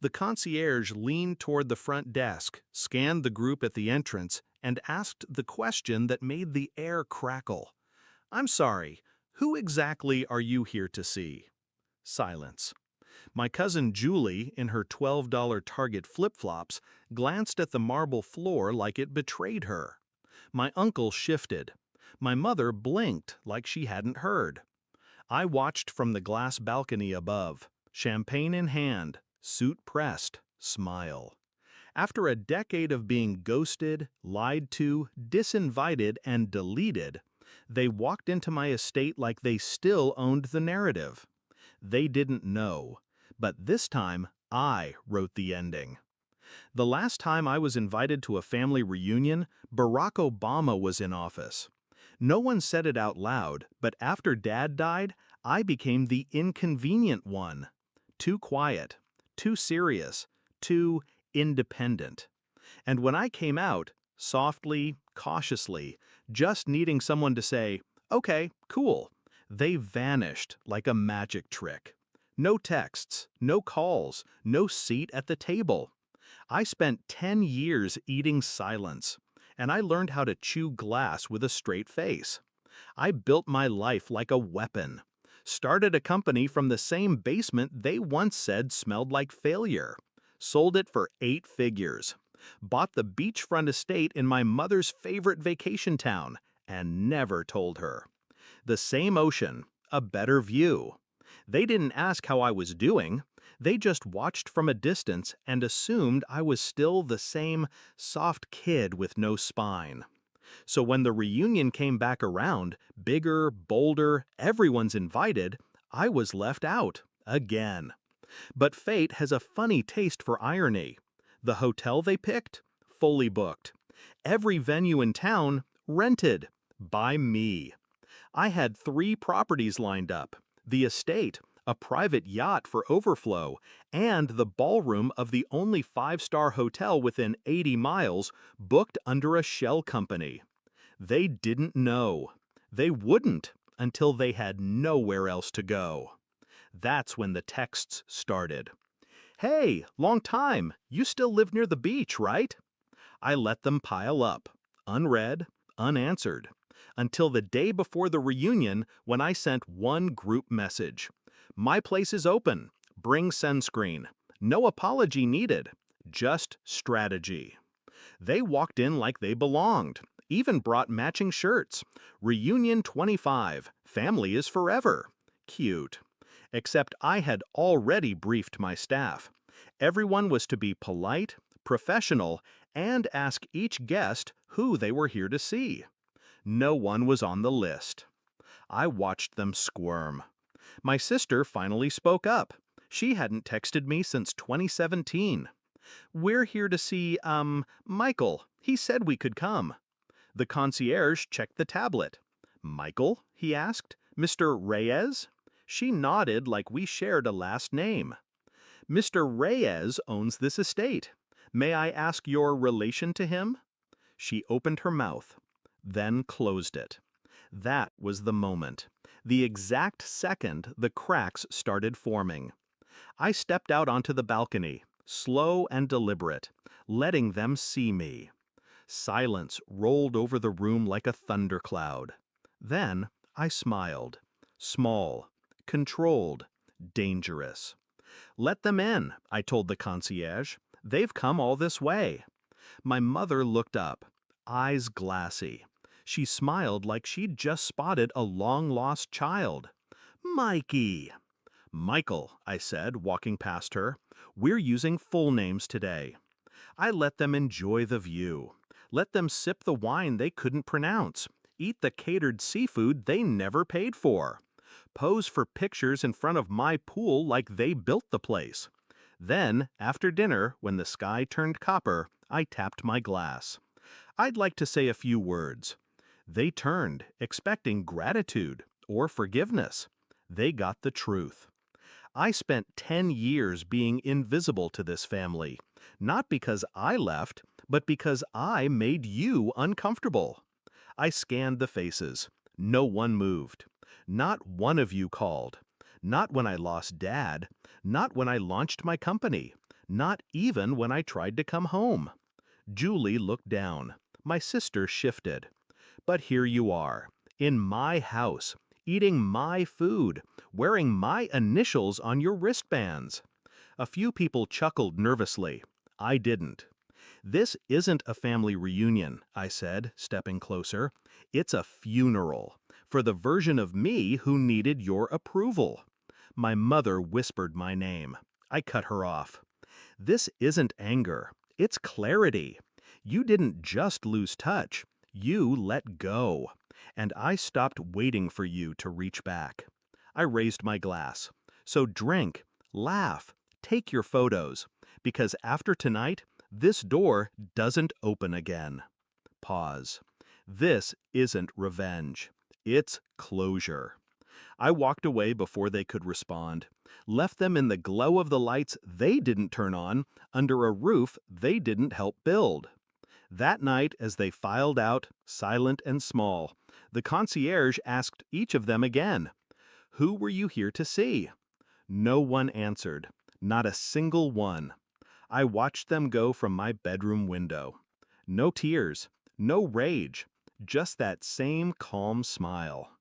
The concierge leaned toward the front desk, scanned the group at the entrance, and asked the question that made the air crackle. "I'm sorry, who exactly are you here to see?" Silence. My cousin Julie, in her $12 Target flip-flops, glanced at the marble floor like it betrayed her. My uncle shifted. My mother blinked like she hadn't heard. I watched from the glass balcony above, champagne in hand, suit pressed, smile. After a decade of being ghosted, lied to, disinvited, and deleted, they walked into my estate like they still owned the narrative. They didn't know, but this time I wrote the ending. The last time I was invited to a family reunion, Barack Obama was in office. No one said it out loud, but after Dad died, I became the inconvenient one. Too quiet, too serious, too independent. And when I came out, softly, cautiously, just needing someone to say, "Okay, cool," they vanished like a magic trick. No texts, no calls, no seat at the table. I spent 10 years eating silence, and I learned how to chew glass with a straight face. I built my life like a weapon. Started a company from the same basement they once said smelled like failure. Sold it for 8 figures. Bought the beachfront estate in my mother's favorite vacation town, and never told her. The same ocean, a better view. They didn't ask how I was doing. They just watched from a distance and assumed I was still the same soft kid with no spine. So when the reunion came back around, bigger, bolder, everyone's invited, I was left out, again. But fate has a funny taste for irony. The hotel they picked? Fully booked. Every venue in town? Rented. By me. I had 3 properties lined up. The estate, a private yacht for overflow, and the ballroom of the only 5-star hotel within 80 miles, booked under a shell company. They didn't know. They wouldn't until they had nowhere else to go. That's when the texts started. "Hey, long time. You still live near the beach, right?" I let them pile up, unread, unanswered, until the day before the reunion when I sent one group message. "My place is open. Bring sunscreen. No apology needed. Just strategy." They walked in like they belonged, even brought matching shirts. "Reunion 25. Family is forever." Cute. Except I had already briefed my staff. Everyone was to be polite, professional, and ask each guest who they were here to see. No one was on the list. I watched them squirm. My sister finally spoke up. She hadn't texted me since 2017. "We're here to see, Michael. He said we could come." The concierge checked the tablet. "Michael?" he asked. "Mr. Reyes?" She nodded like we shared a last name. "Mr. Reyes owns this estate. May I ask your relation to him?" She opened her mouth, then closed it. That was the moment, the exact second the cracks started forming. I stepped out onto the balcony, slow and deliberate, letting them see me. Silence rolled over the room like a thundercloud. Then I smiled. Small, controlled, dangerous. "Let them in," I told the concierge. "They've come all this way." My mother looked up, eyes glassy. She smiled like she'd just spotted a long-lost child. "Mikey." "Michael," I said, walking past her. "We're using full names today." I let them enjoy the view. Let them sip the wine they couldn't pronounce. Eat the catered seafood they never paid for. Pose for pictures in front of my pool like they built the place. Then, after dinner, when the sky turned copper, I tapped my glass. I'd like to say a few words. They turned, expecting gratitude or forgiveness. They got the truth. I spent 10 years being invisible to this family, not because I left, but because I made you uncomfortable. I scanned the faces. No one moved. Not one of you called. Not when I lost Dad. Not when I launched my company. Not even when I tried to come home. Julie looked down. My sister shifted. But here you are, in my house, eating my food, wearing my initials on your wristbands. A few people chuckled nervously. I didn't. This isn't a family reunion, I said, stepping closer. It's a funeral, for the version of me who needed your approval. My mother whispered my name. I cut her off. This isn't anger, it's clarity. You didn't just lose touch, you let go. And I stopped waiting for you to reach back. I raised my glass. So drink, laugh, take your photos, because after tonight, this door doesn't open again. Pause. This isn't revenge. It's closure. I walked away before they could respond, left them in the glow of the lights they didn't turn on, under a roof they didn't help build. That night, as they filed out, silent and small, the concierge asked each of them again, "Who were you here to see?" No one answered, not a single one. I watched them go from my bedroom window. No tears, no rage, just that same calm smile.